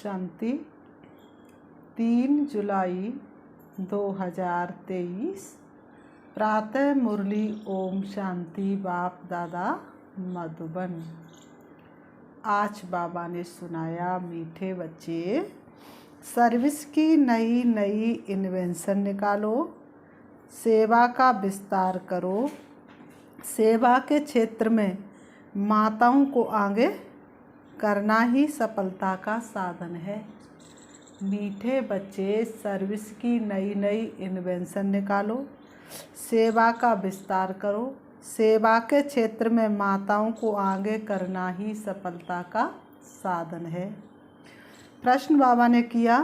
शांति। 3 जुलाई 2023 प्रातः मुरली। ओम शांति। बाप दादा मधुबन। आज बाबा ने सुनाया, मीठे बच्चे, सर्विस की नई नई इन्वेंशन निकालो, सेवा का विस्तार करो। सेवा के क्षेत्र में माताओं को आगे करना ही सफलता का साधन है। मीठे बच्चे, सर्विस की नई नई इन्वेंशन निकालो, सेवा का विस्तार करो। सेवा के क्षेत्र में माताओं को आगे करना ही सफलता का साधन है। प्रश्न बाबा ने किया,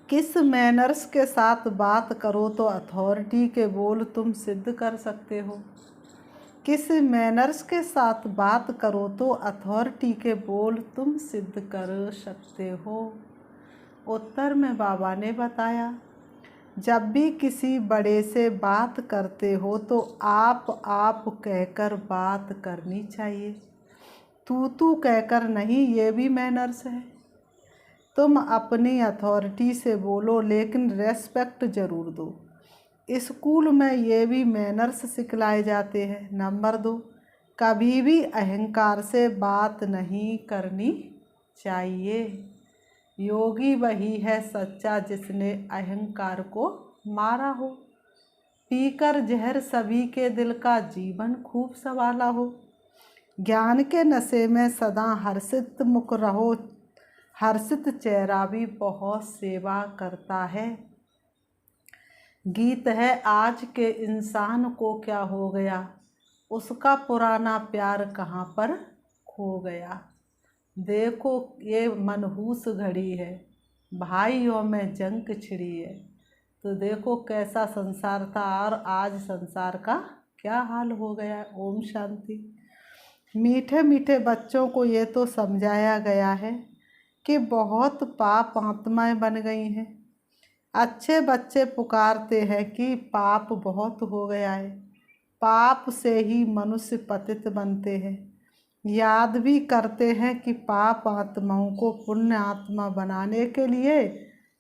किस मैनर्स के साथ बात करो तो अथॉरिटी के बोल तुम सिद्ध कर सकते हो? किस मैनर्स के साथ बात करो तो अथॉरिटी के बोल तुम सिद्ध कर सकते हो? उत्तर में बाबा ने बताया, जब भी किसी बड़े से बात करते हो तो आप कहकर बात करनी चाहिए। तू कहकर नहीं, ये भी मैनर्स है। तुम अपनी अथॉरिटी से बोलो, लेकिन रेस्पेक्ट ज़रूर दो। स्कूल में ये भी मैनर्स सिखलाए जाते हैं। नंबर 2, कभी भी अहंकार से बात नहीं करनी चाहिए। योगी वही है सच्चा जिसने अहंकार को मारा हो। पीकर जहर सभी के दिल का जीवन खूब संवाला हो। ज्ञान के नशे में सदा हर्षित मुख रहो। हर्षित चेहरा भी बहुत सेवा करता है। गीत है, आज के इंसान को क्या हो गया, उसका पुराना प्यार कहाँ पर खो गया। देखो ये मनहूस घड़ी है, भाइयों में जंग छिड़ी है। तो देखो कैसा संसार था और आज संसार का क्या हाल हो गया। ओम शांति। मीठे मीठे बच्चों को ये तो समझाया गया है कि बहुत पाप आत्माएं बन गई हैं। अच्छे बच्चे पुकारते हैं कि पाप बहुत हो गया है। पाप से ही मनुष्य पतित बनते हैं। याद भी करते हैं कि पाप आत्माओं को पुण्य आत्मा बनाने के लिए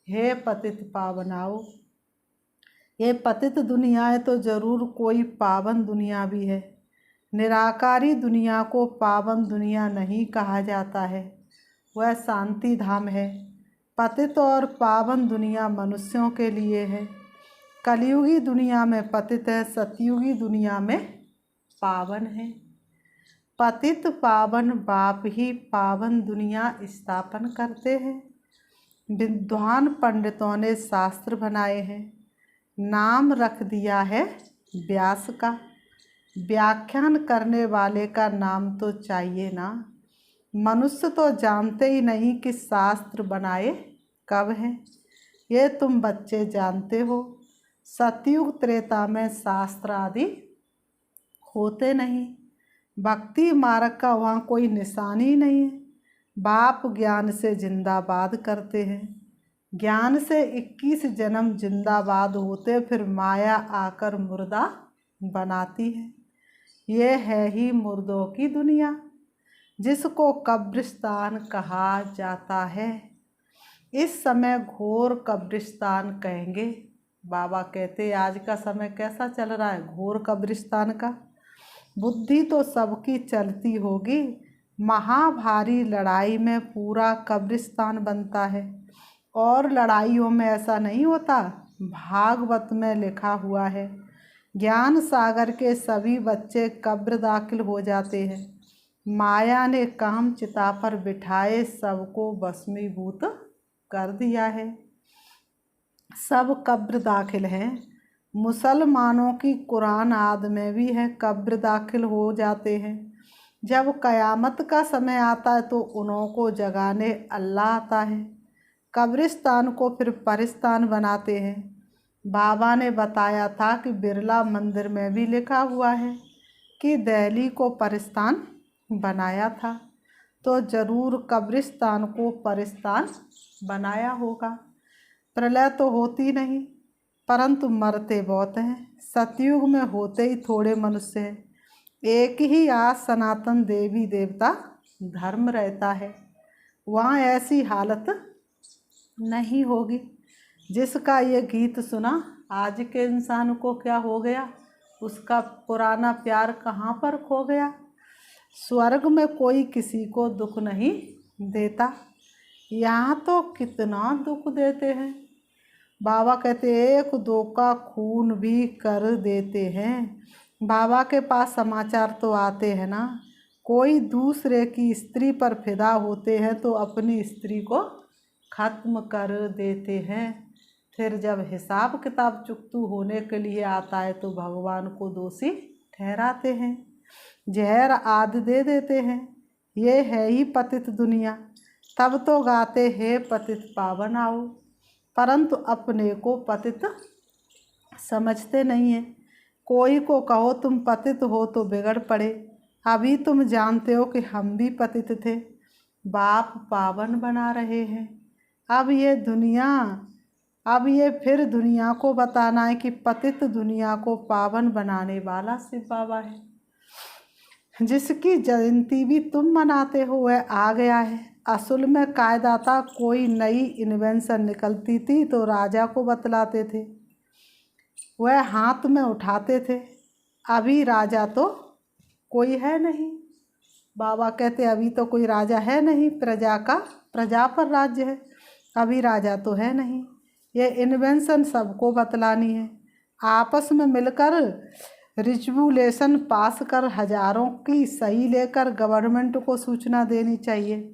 हे पतित पावनाओ। ये पतित दुनिया है तो ज़रूर कोई पावन दुनिया भी है। निराकारी दुनिया को पावन दुनिया नहीं कहा जाता है, वह शांति धाम है। पतित और पावन दुनिया मनुष्यों के लिए है। कलयुगी दुनिया में पतित है, सतयुगी दुनिया में पावन है। पतित पावन बाप ही पावन दुनिया स्थापन करते हैं। विद्वान पंडितों ने शास्त्र बनाए हैं, नाम रख दिया है व्यास का। व्याख्यान करने वाले का नाम तो चाहिए ना। मनुष्य तो जानते ही नहीं कि शास्त्र बनाए कब हैं। ये तुम बच्चे जानते हो, सतयुग त्रेता में शास्त्र आदि होते नहीं। भक्ति मार्ग का वहाँ कोई निशान ही नहीं है। बाप ज्ञान से जिंदाबाद करते हैं। ज्ञान से 21 जन्म जिंदाबाद होते, फिर माया आकर मुर्दा बनाती है। ये है ही मुर्दों की दुनिया, जिसको कब्रिस्तान कहा जाता है। इस समय घोर कब्रिस्तान कहेंगे। बाबा कहते आज का समय कैसा चल रहा है, घोर कब्रिस्तान का। बुद्धि तो सबकी चलती होगी, महाभारी लड़ाई में पूरा कब्रिस्तान बनता है। और लड़ाइयों में ऐसा नहीं होता, भागवत में लिखा हुआ है, ज्ञान सागर के सभी बच्चे कब्र दाखिल हो जाते हैं। माया ने काम चिता पर बिठाए सबको भस्मीभूत कर दिया है। सब कब्र दाखिल हैं। मुसलमानों की कुरान आद में भी है, कब्र दाखिल हो जाते हैं। जब कयामत का समय आता है तो उन्हों को जगाने अल्लाह आता है। कब्रिस्तान को फिर परिस्तान बनाते हैं। बाबा ने बताया था कि बिरला मंदिर में भी लिखा हुआ है कि दिल्ली को परिस्तान बनाया था, तो ज़रूर कब्रिस्तान को परिस्तान बनाया होगा। प्रलय तो होती नहीं, परंतु मरते बहुत हैं। सतयुग में होते ही थोड़े मनुष्य हैं। एक ही आज सनातन देवी देवता धर्म रहता है। वहाँ ऐसी हालत नहीं होगी। जिसका ये गीत सुना आज के इंसान को क्या हो गया, उसका पुराना प्यार कहाँ पर खो गया। स्वर्ग में कोई किसी को दुख नहीं देता, यहाँ तो कितना दुख देते हैं। बाबा कहते एक दो का खून भी कर देते हैं। बाबा के पास समाचार तो आते हैं ना, कोई दूसरे की स्त्री पर फिदा होते हैं तो अपनी स्त्री को ख़त्म कर देते हैं। फिर जब हिसाब किताब चुकतू होने के लिए आता है तो भगवान को दोषी ठहराते हैं, जहर आदि दे देते हैं। ये है ही पतित दुनिया। तब तो गाते हैं पतित पावन आओ, परंतु अपने को पतित समझते नहीं हैं। कोई को कहो तुम पतित हो तो बिगड़ पड़े। अभी तुम जानते हो कि हम भी पतित थे, बाप पावन बना रहे हैं। अब ये फिर दुनिया को बताना है कि पतित दुनिया को पावन बनाने वाला शिव बाबा है। जिसकी जयंती भी तुम मनाते हो वह आ गया है। असल में कायदा था, कोई नई इन्वेंशन निकलती थी तो राजा को बतलाते थे, वह हाथ में उठाते थे। अभी राजा तो कोई है नहीं। बाबा कहते अभी तो कोई राजा है नहीं, प्रजा पर राज्य है, अभी राजा तो है नहीं। ये इन्वेंशन सबको बतलानी है, आपस में मिलकर रिजोल्यूशन पास कर हजारों की सही लेकर गवर्नमेंट को सूचना देनी चाहिए।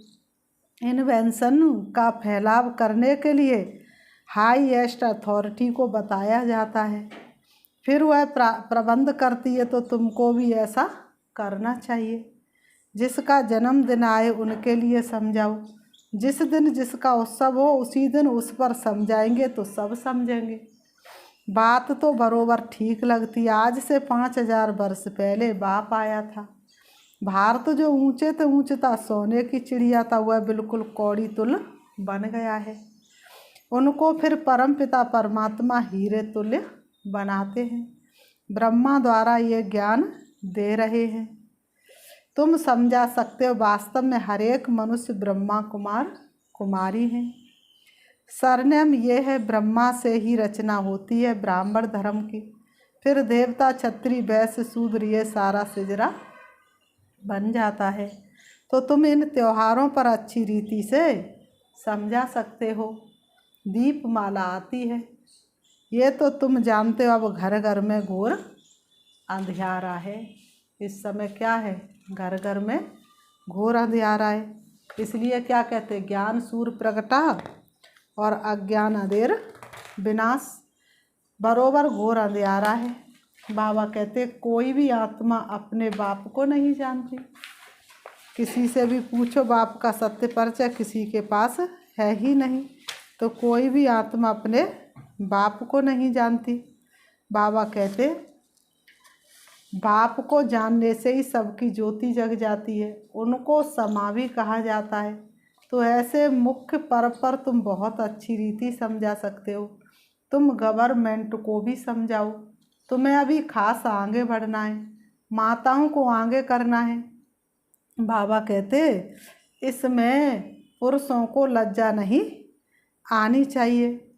इन्वेंशन का फैलाव करने के लिए हाईएस्ट अथॉरिटी को बताया जाता है, फिर वह प्रबंध करती है। तो तुमको भी ऐसा करना चाहिए। जिसका जन्मदिन आए उनके लिए समझाओ। जिस दिन जिसका उत्सव हो उसी दिन उस पर समझाएंगे तो सब समझेंगे। बात तो बरोबर ठीक लगती। आज से 5000 वर्ष पहले बाप आया था। भारत जो ऊंचे से ऊंचे था, सोने की चिड़िया था, वह बिल्कुल कौड़ी तुल्य बन गया है। उनको फिर परमपिता परमात्मा हीरे तुल्य बनाते हैं। ब्रह्मा द्वारा ये ज्ञान दे रहे हैं। तुम समझा सकते हो, वास्तव में हर एक मनुष्य ब्रह्मा कुमार कुमारी हैं। सरनेम ये है, ब्रह्मा से ही रचना होती है ब्राह्मण धर्म की, फिर देवता क्षत्रिय वैश्य शूद्र ये सारा सिजरा बन जाता है। तो तुम इन त्योहारों पर अच्छी रीति से समझा सकते हो। दीपमाला आती है, ये तो तुम जानते हो। अब घर घर में घोर अंधियारा है। इस समय क्या है, घर घर में घोर अंधियारा है। इसलिए क्या कहते, ज्ञान सूर्य प्रगटा और अज्ञान अंधेर विनाश। बरोबर घोर अंधियारा है। बाबा कहते कोई भी आत्मा अपने बाप को नहीं जानती। किसी से भी पूछो बाप का सत्य परिचय किसी के पास है ही नहीं। तो कोई भी आत्मा अपने बाप को नहीं जानती। बाबा कहते बाप को जानने से ही सबकी ज्योति जग जाती है, उनको समा भी कहा जाता है। तो ऐसे मुख्य पर्व पर तुम बहुत अच्छी रीति समझा सकते हो। तुम गवर्नमेंट को भी समझाओ। तुम्हें अभी खास आगे बढ़ना है, माताओं को आगे करना है। बाबा कहते इसमें पुरुषों को लज्जा नहीं आनी चाहिए।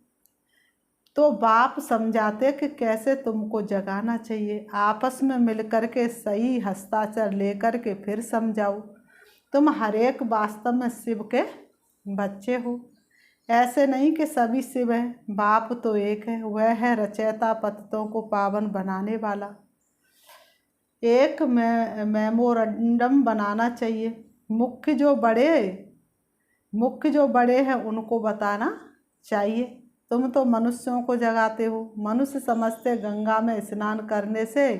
तो बाप समझाते कि कैसे तुमको जगाना चाहिए। आपस में मिलकर के सही हस्ताक्षर लेकर के फिर समझाओ। तुम हर एक वास्तव में शिव के बच्चे हो। ऐसे नहीं कि सभी शिव हैं, बाप तो एक है, वह है रचयिता पतितों को पावन बनाने वाला। एक मेमोरेंडम बनाना चाहिए। मुख्य जो बड़े हैं उनको बताना चाहिए। तुम तो मनुष्यों को जगाते हो। मनुष्य समझते गंगा में स्नान करने से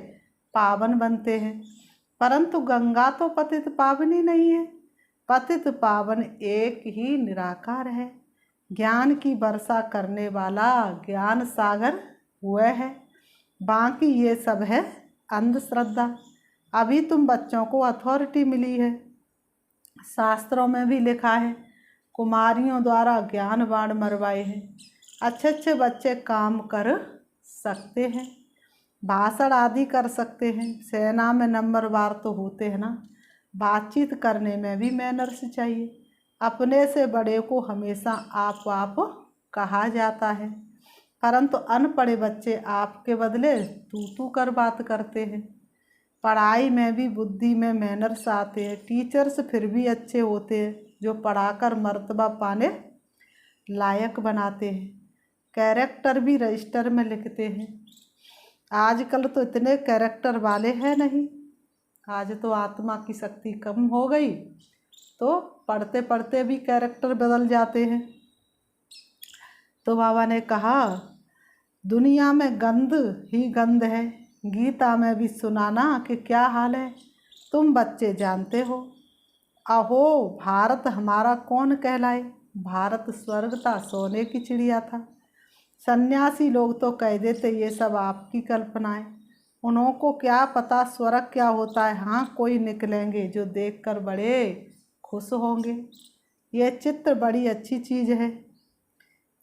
पावन बनते हैं, परंतु गंगा तो पतित पावनी नहीं है। पतित पावन एक ही निराकार है। ज्ञान की वर्षा करने वाला ज्ञान सागर वह है। बाकी ये सब है अंधश्रद्धा। अभी तुम बच्चों को अथॉरिटी मिली है। शास्त्रों में भी लिखा है, कुमारियों द्वारा ज्ञान बाण मरवाए हैं। अच्छे अच्छे बच्चे काम कर सकते हैं, भाषण आदि कर सकते हैं। सेना में नंबरवार तो होते हैं ना। बातचीत करने में भी मैनर्स चाहिए। अपने से बड़े को हमेशा आप कहा जाता है, परंतु अनपढ़े बच्चे आपके बदले तू कर बात करते हैं। पढ़ाई में भी बुद्धि में मैनर्स आते हैं। टीचर्स फिर भी अच्छे होते हैं जो पढ़ाकर मर्तबा पाने लायक बनाते हैं। कैरेक्टर भी रजिस्टर में लिखते हैं। आजकल तो इतने कैरेक्टर वाले हैं नहीं। आज तो आत्मा की शक्ति कम हो गई तो पढ़ते पढ़ते भी कैरेक्टर बदल जाते हैं। तो बाबा ने कहा दुनिया में गंध ही गंध है। गीता में भी सुनाना कि क्या हाल है तुम बच्चे जानते हो। अहो भारत हमारा कौन कहलाए। भारत स्वर्ग था, सोने की चिड़िया था। सन्यासी लोग तो कह देते ये सब आपकी कल्पनाएं। उन्हों को क्या पता स्वर्ग क्या होता है। हाँ कोई निकलेंगे जो देखकर बड़े खुश होंगे। ये चित्र बड़ी अच्छी चीज़ है।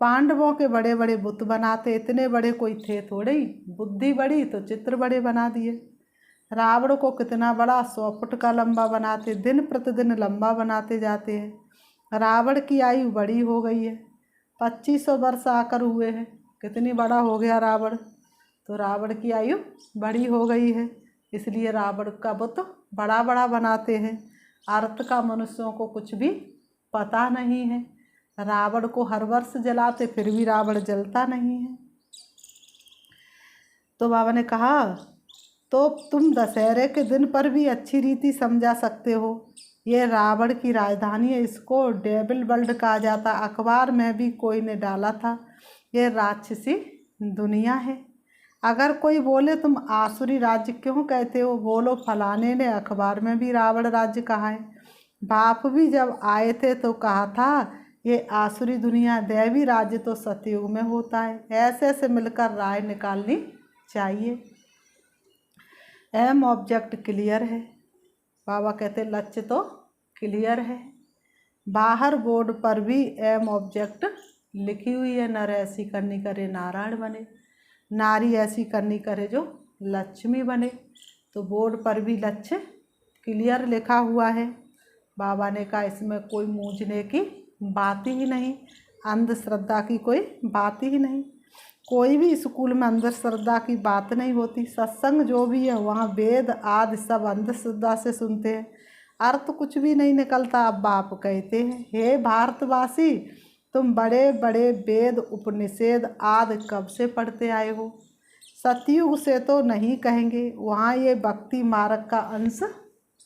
पांडवों के बड़े बड़े बुत बनाते, इतने बड़े कोई थे थोड़े ही। बुद्धि बड़ी तो चित्र बड़े बना दिए। रावण को कितना बड़ा 100 फुट का लंबा बनाते, दिन प्रतिदिन लंबा बनाते जाते हैं। रावण की आयु बड़ी हो गई है, 2500 वर्ष आकर हुए हैं। कितनी बड़ा हो गया रावण। तो रावण की आयु बड़ी हो गई है, इसलिए रावण का बुत बड़ा बड़ा बनाते हैं। अर्थ का मनुष्यों को कुछ भी पता नहीं है। रावण को हर वर्ष जलाते फिर भी रावण जलता नहीं है। तो बाबा ने कहा तो तुम दशहरे के दिन पर भी अच्छी रीति समझा सकते हो। ये रावण की राजधानी है, इसको डेविल वर्ल्ड कहा जाता। अखबार में भी कोई ने डाला था ये राक्षसी दुनिया है। अगर कोई बोले तुम आसुरी राज्य क्यों कहते हो, बोलो फलाने ने अखबार में भी रावण राज्य कहा है। बाप भी जब आए थे तो कहा था ये आसुरी दुनिया, दैवी राज्य तो सतयुग में होता है। ऐसे ऐसे मिलकर राय निकालनी चाहिए। एम ऑब्जेक्ट क्लियर है। बाबा कहते लक्ष्य तो क्लियर है। बाहर बोर्ड पर भी एम ऑब्जेक्ट लिखी हुई है। नर ऐसी करनी करे नारायण बने, नारी ऐसी करनी करे जो लक्ष्मी बने। तो बोर्ड पर भी लक्ष्य क्लियर लिखा हुआ है। बाबा ने कहा इसमें कोई मूझने की बात ही नहीं, अंधश्रद्धा की कोई बात ही नहीं। कोई भी स्कूल में अंधश्रद्धा की बात नहीं होती। सत्संग जो भी है वहाँ वेद आदि सब अंधश्रद्धा से सुनते हैं, अर्थ कुछ भी नहीं निकलता। अब बाप कहते हैं हे भारतवासी, तुम बड़े बड़े वेद उपनिषद आदि कब से पढ़ते आए हो। सतयुग से तो नहीं कहेंगे, वहाँ ये भक्ति मार्ग का अंश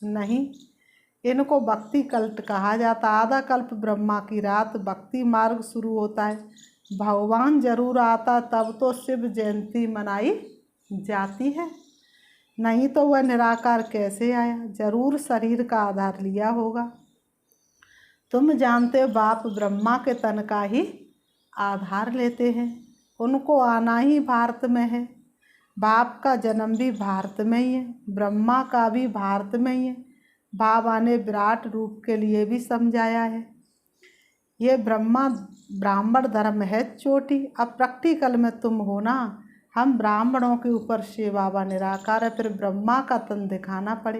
नहीं। इनको भक्ति कल्प कहा जाता। आधा कल्प ब्रह्मा की रात भक्ति मार्ग शुरू होता है। भगवान जरूर आता तब तो शिव जयंती मनाई जाती है, नहीं तो वह निराकार कैसे आया। जरूर शरीर का आधार लिया होगा। तुम जानते हो बाप ब्रह्मा के तन का ही आधार लेते हैं। उनको आना ही भारत में है। बाप का जन्म भी भारत में ही है, ब्रह्मा का भी भारत में ही है। बाबा ने विराट रूप के लिए भी समझाया है। ये ब्राह्मण धर्म है चोटी। अब प्रैक्टिकल में तुम हो ना। हम ब्राह्मणों के ऊपर शिव बाबा निराकार है, फिर ब्रह्मा का तन दिखाना पड़े।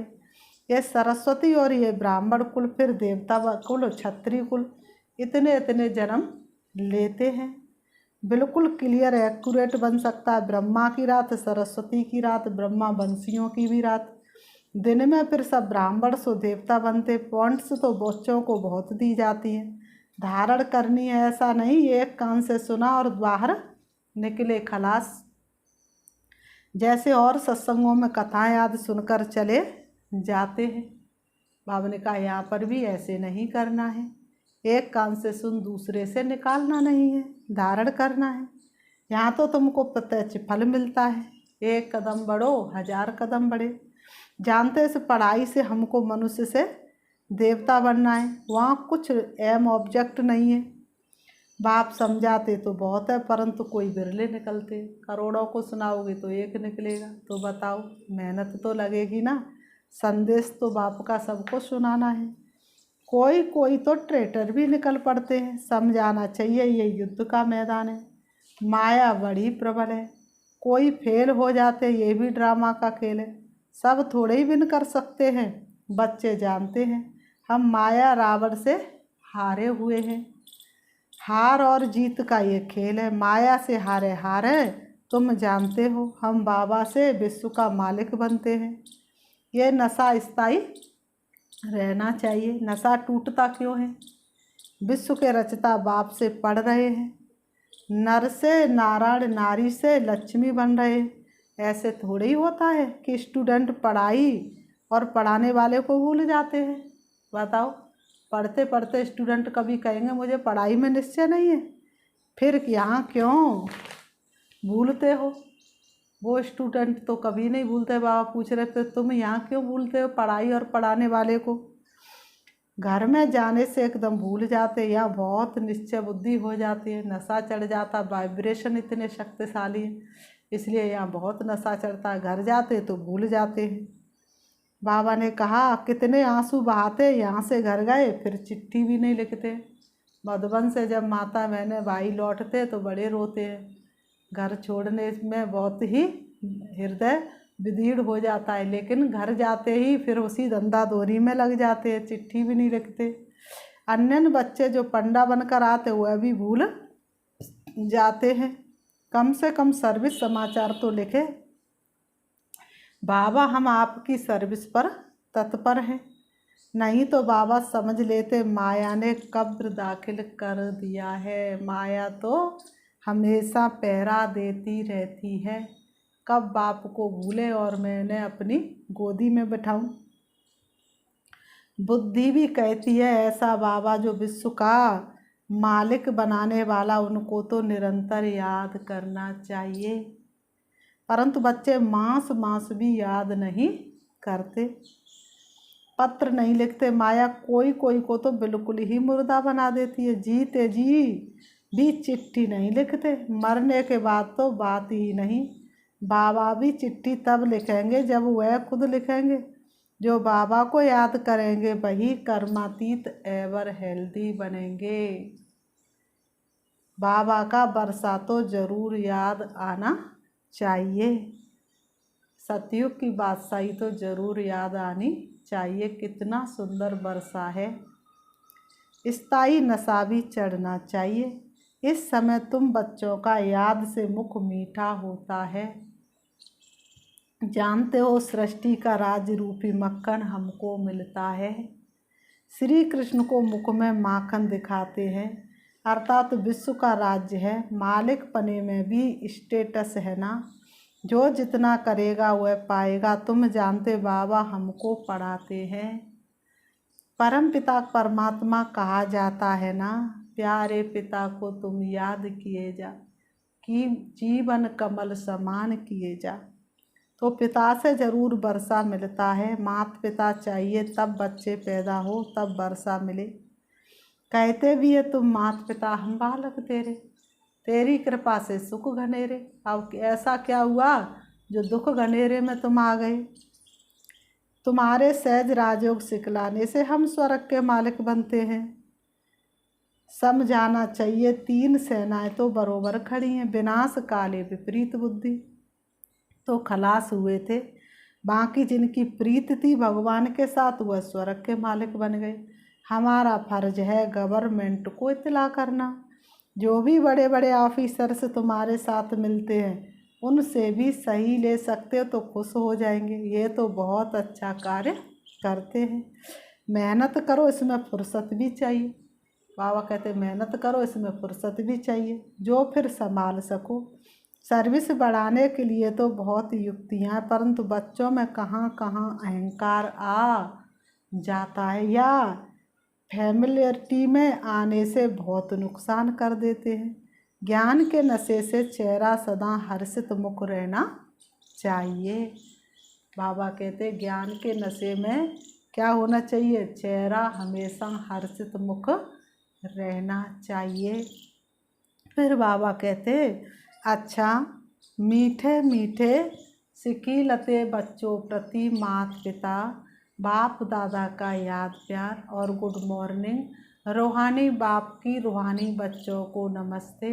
ये सरस्वती और ये ब्राह्मण कुल, फिर देवता कुल, क्षत्रिय कुल, इतने इतने जन्म लेते हैं। बिल्कुल क्लियर एक्यूरेट बन सकता है। ब्रह्मा की रात, सरस्वती की रात, ब्रह्मा वंशियों की भी रात। दिन में फिर सब ब्राह्मण सो देवता बनते। पॉइंट्स तो बच्चों को बहुत दी जाती हैं, धारण करनी है ऐसा नहीं एक कान से सुना और बाहर निकले खलास। जैसे और सत्संगों में कथाएं आदि सुनकर चले जाते हैं। बाबा ने कहा यहाँ पर भी ऐसे नहीं करना है। एक कान से सुन दूसरे से निकालना नहीं है, धारण करना है। यहाँ तो तुमको प्रत्यक्ष फल मिलता है। एक कदम बढ़ो 1000 कदम बढ़े। जानते इस पढ़ाई से हमको मनुष्य से देवता बनना है, वहाँ कुछ एम ऑब्जेक्ट नहीं है। बाप समझाते तो बहुत है, परंतु कोई बिरले निकलते। करोड़ों को सुनाओगे तो एक निकलेगा। तो बताओ मेहनत तो लगेगी ना। संदेश तो बाप का सबको सुनाना है। कोई कोई तो ट्रेटर भी निकल पड़ते हैं। समझाना चाहिए ये युद्ध का मैदान है, माया बड़ी प्रबल है। कोई फेल हो जाते, ये भी ड्रामा का खेल है। सब थोड़े ही विन कर सकते हैं। बच्चे जानते हैं हम माया रावण से हारे हुए हैं। हार और जीत का ये खेल है, माया से हारे हारे तुम जानते हो, हम बाबा से विश्व का मालिक बनते हैं। ये नशा स्थायी रहना चाहिए। नशा टूटता क्यों है? विश्व के रचता बाप से पढ़ रहे हैं, नर से नारायण, नारी से लक्ष्मी बन रहे हैं। ऐसे थोड़ी ही होता है कि स्टूडेंट पढ़ाई और पढ़ाने वाले को भूल जाते हैं। बताओ, पढ़ते पढ़ते स्टूडेंट कभी कहेंगे मुझे पढ़ाई में निश्चय नहीं है, फिर यहाँ क्यों भूलते हो? वो स्टूडेंट तो कभी नहीं भूलते। बाबा पूछ रहे थे तुम यहाँ क्यों भूलते हो पढ़ाई और पढ़ाने वाले को? घर में जाने से एकदम भूल जाते, यहाँ बहुत निश्चय बुद्धि हो जाती है, नशा चढ़ जाता, वाइब्रेशन इतने शक्तिशाली है, इसलिए यहाँ बहुत नशा चढ़ता है। घर जाते तो भूल जाते हैं। बाबा ने कहा कितने आंसू बहाते, यहाँ से घर गए फिर चिट्ठी भी नहीं लिखते। मधुबन से जब माता बहने भाई लौटते तो बड़े रोते हैं। घर छोड़ने में बहुत ही हृदय विदीर्ण हो जाता है, लेकिन घर जाते ही फिर उसी धंधा दोरी में लग जाते हैं, चिट्ठी भी नहीं लिखते। अन्य बच्चे जो पंडा बनकर आते वह भी भूल जाते हैं। कम से कम सर्विस समाचार तो लिखे, बाबा हम आपकी सर्विस पर तत्पर हैं। नहीं तो बाबा समझ लेते माया ने कब्र दाखिल कर दिया है। माया तो हमेशा पहरा देती रहती है, कब बाप को भूले और मैंने अपनी गोदी में बैठाऊं। बुद्धि भी कहती है ऐसा बाबा जो विश्व का मालिक बनाने वाला, उनको तो निरंतर याद करना चाहिए। परंतु बच्चे मांस मांस भी याद नहीं करते, पत्र नहीं लिखते। माया कोई कोई को तो बिल्कुल ही मुर्दा बना देती है। जीते जी भी चिट्ठी नहीं लिखते, मरने के बाद तो बात ही नहीं। बाबा भी चिट्ठी तब लिखेंगे जब वह खुद लिखेंगे। जो बाबा को याद करेंगे वही कर्मातीत एवर हेल्दी बनेंगे। बाबा का बरसा तो जरूर याद आना चाहिए। सतयुग की बादशाही तो जरूर याद आनी चाहिए। कितना सुंदर बरसा है। स्थायी नशा भी चढ़ना चाहिए। इस समय तुम बच्चों का याद से मुख मीठा होता है। जानते हो सृष्टि का राज रूपी मक्खन हमको मिलता है। श्री कृष्ण को मुख में माखन दिखाते हैं, अर्थात विश्व का राज्य है। मालिक पने में भी स्टेटस है ना, जो जितना करेगा वह पाएगा। तुम जानते बाबा हमको पढ़ाते हैं। परम पिता परमात्मा कहा जाता है ना, प्यारे पिता को तुम याद किए जा, कि जीवन कमल समान किए जा। तो पिता से ज़रूर वर्षा मिलता है। माता पिता चाहिए तब बच्चे पैदा हो, तब वर्षा मिले। कहते भी है तुम माता पिता हम बालक तेरे, तेरी कृपा से सुख घनेरे। अब ऐसा क्या हुआ जो दुख घनेरे में तुम आ गए? तुम्हारे सहज राजयोग सिखलाने से हम स्वर्ग के मालिक बनते हैं। समझाना चाहिए 3 सेनाएं तो बरोबर खड़ी हैं। विनाश काले विपरीत बुद्धि तो खलास हुए थे, बाकी जिनकी प्रीत थी भगवान के साथ वह स्वर्ग के मालिक बन गए। हमारा फर्ज है गवर्नमेंट को इत्तला करना। जो भी बड़े बड़े ऑफिसर्स तुम्हारे साथ मिलते हैं उनसे भी सही ले सकते हो तो खुश हो जाएंगे। ये तो बहुत अच्छा कार्य करते हैं। मेहनत करो, इसमें फुर्सत भी चाहिए। बाबा कहते मेहनत करो, इसमें फुर्सत भी चाहिए जो फिर संभाल सको। सर्विस बढ़ाने के लिए तो बहुत युक्तियाँ हैं, परंतु बच्चों में कहाँ कहाँ अहंकार आ जाता है या फैमिलियरिटी में आने से बहुत नुकसान कर देते हैं। ज्ञान के नशे से चेहरा सदा हर्षित मुख रहना चाहिए। बाबा कहते ज्ञान के नशे में क्या होना चाहिए? चेहरा हमेशा हर्षित मुख रहना चाहिए। फिर बाबा कहते अच्छा मीठे मीठे सिकीलते बच्चों प्रति माता पिता बाप दादा का याद प्यार और गुड मॉर्निंग। रूहानी बाप की रूहानी बच्चों को नमस्ते।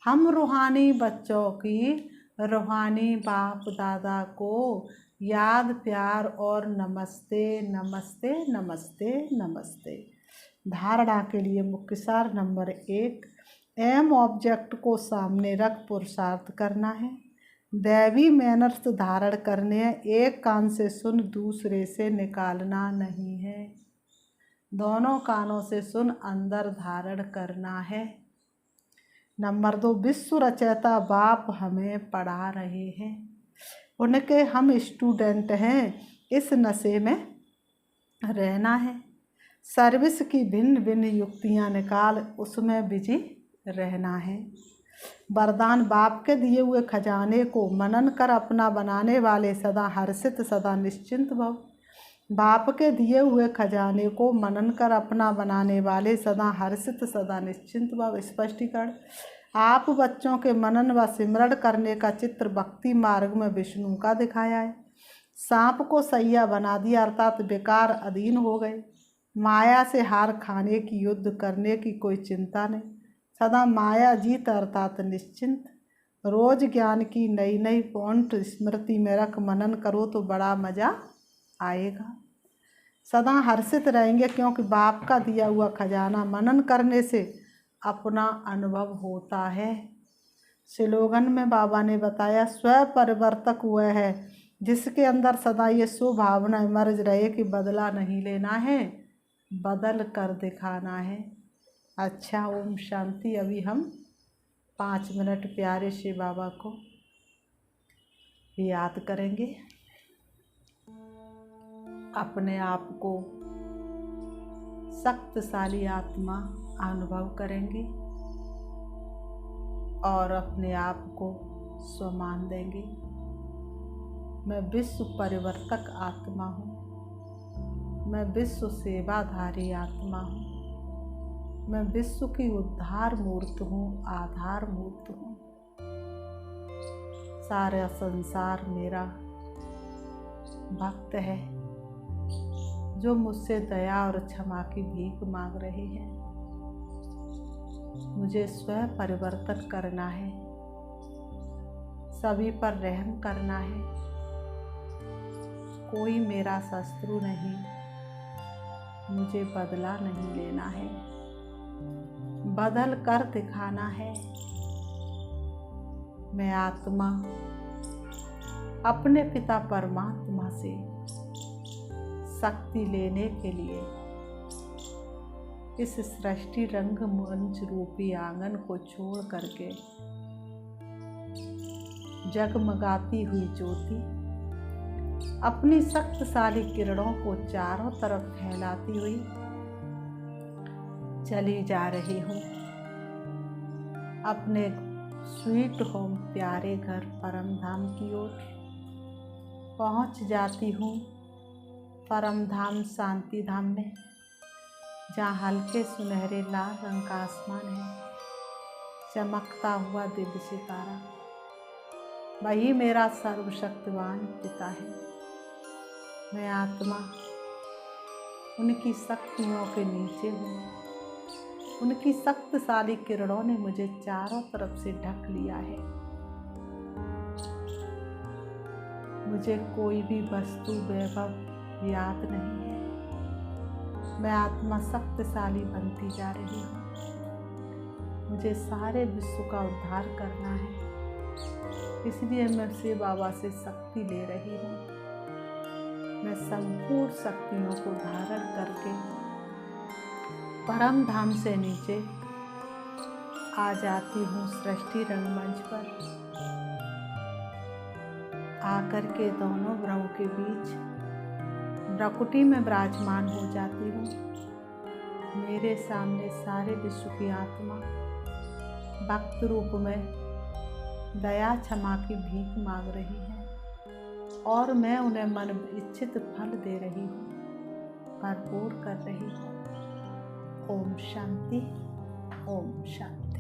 हम रूहानी बच्चों की रूहानी बाप दादा को याद प्यार और नमस्ते नमस्ते नमस्ते नमस्ते। धारणा के लिए मुख्य सार नंबर 1, एम ऑब्जेक्ट को सामने रख पुरुषार्थ करना है। दैवी मैनर्स धारण करने हैं, एक कान से सुन दूसरे से निकालना नहीं है। दोनों कानों से सुन अंदर धारण करना है। नंबर 2, विश्व रचयिता बाप हमें पढ़ा रहे हैं, उनके हम स्टूडेंट हैं, इस नशे में रहना है। सर्विस की भिन्न भिन्न युक्तियां निकाल उसमें बिजी रहना है। वरदान, बाप के दिए हुए खजाने को मनन कर अपना बनाने वाले सदा हर्षित सदा निश्चिंत भव। बाप के दिए हुए खजाने को मनन कर अपना बनाने वाले सदा हर्षित सदा निश्चिंत भव। स्पष्टीकरण, आप बच्चों के मनन व सिमरण करने का चित्र भक्ति मार्ग में विष्णु का दिखाया है। सांप को सैया बना दिया अर्थात बेकार अधीन हो गए। माया से हार खाने की, युद्ध करने की कोई चिंता नहीं, सदा माया जीत अर्थात निश्चिंत। रोज ज्ञान की नई नई पॉइंट स्मृति में रख मनन करो तो बड़ा मजा आएगा। सदा हर्षित रहेंगे क्योंकि बाप का दिया हुआ खजाना मनन करने से अपना अनुभव होता है। स्लोगन में बाबा ने बताया, स्व परिवर्तक वह है जिसके अंदर सदा ये स्वभावना इमर्ज रहे कि बदला नहीं लेना है, बदल कर दिखाना है। अच्छा, ओम शांति। अभी हम 5 मिनट प्यारे से बाबा को याद करेंगे, अपने आप को शक्तिशाली आत्मा अनुभव करेंगे और अपने आप को सम्मान देंगे। मैं विश्व परिवर्तक आत्मा हूँ, मैं विश्व सेवाधारी आत्मा हूँ, मैं विश्व की उद्धार मूर्त हूँ, आधार मूर्त हूँ। सारा संसार मेरा भक्त है जो मुझसे दया और क्षमा की भीख मांग रहे हैं। मुझे स्वयं परिवर्तन करना है, सभी पर रहम करना है। कोई मेरा शत्रु नहीं, मुझे बदला नहीं लेना है, बदल कर दिखाना है। मैं आत्मा अपने पिता परमात्मा से शक्ति लेने के लिए इस सृष्टि रंग मंच रूपी आंगन को छोड़ करके जगमगाती हुई ज्योति अपनी शक्तिशाली किरणों को चारों तरफ फैलाती हुई चली जा रही हूँ अपने स्वीट होम प्यारे घर परम धाम की ओर। पहुँच जाती हूँ परम धाम शांति धाम में, जहाँ हल्के सुनहरे लाल रंग का आसमान है, चमकता हुआ दिव्य सितारा। वही मेरा सर्वशक्तिवान पिता है। मैं आत्मा उनकी शक्तियों के नीचे हूँ। उनकी शक्तिशाली किरणों ने मुझे चारों तरफ से ढक लिया है। मुझे कोई भी वस्तु वैभव याद नहीं है। मैं आत्मा शक्तिशाली बनती जा रही हूँ। मुझे सारे विश्व का उद्धार करना है, इसलिए मैं शिव बाबा से शक्ति ले रही हूँ। मैं संपूर्ण शक्तियों को धारण करके परम धाम से नीचे आ जाती हूँ सृष्टि रंगमंच पर। आकर के दोनों भ्रमों के बीच प्रकृति में विराजमान हो जाती हूँ। मेरे सामने सारे विश्व की आत्मा भक्त रूप में दया क्षमा की भीख मांग रही है और मैं उन्हें मन इच्छित फल दे रही हूँ, भरपूर कर रही हूँ। ओम शांति, ओम शांति।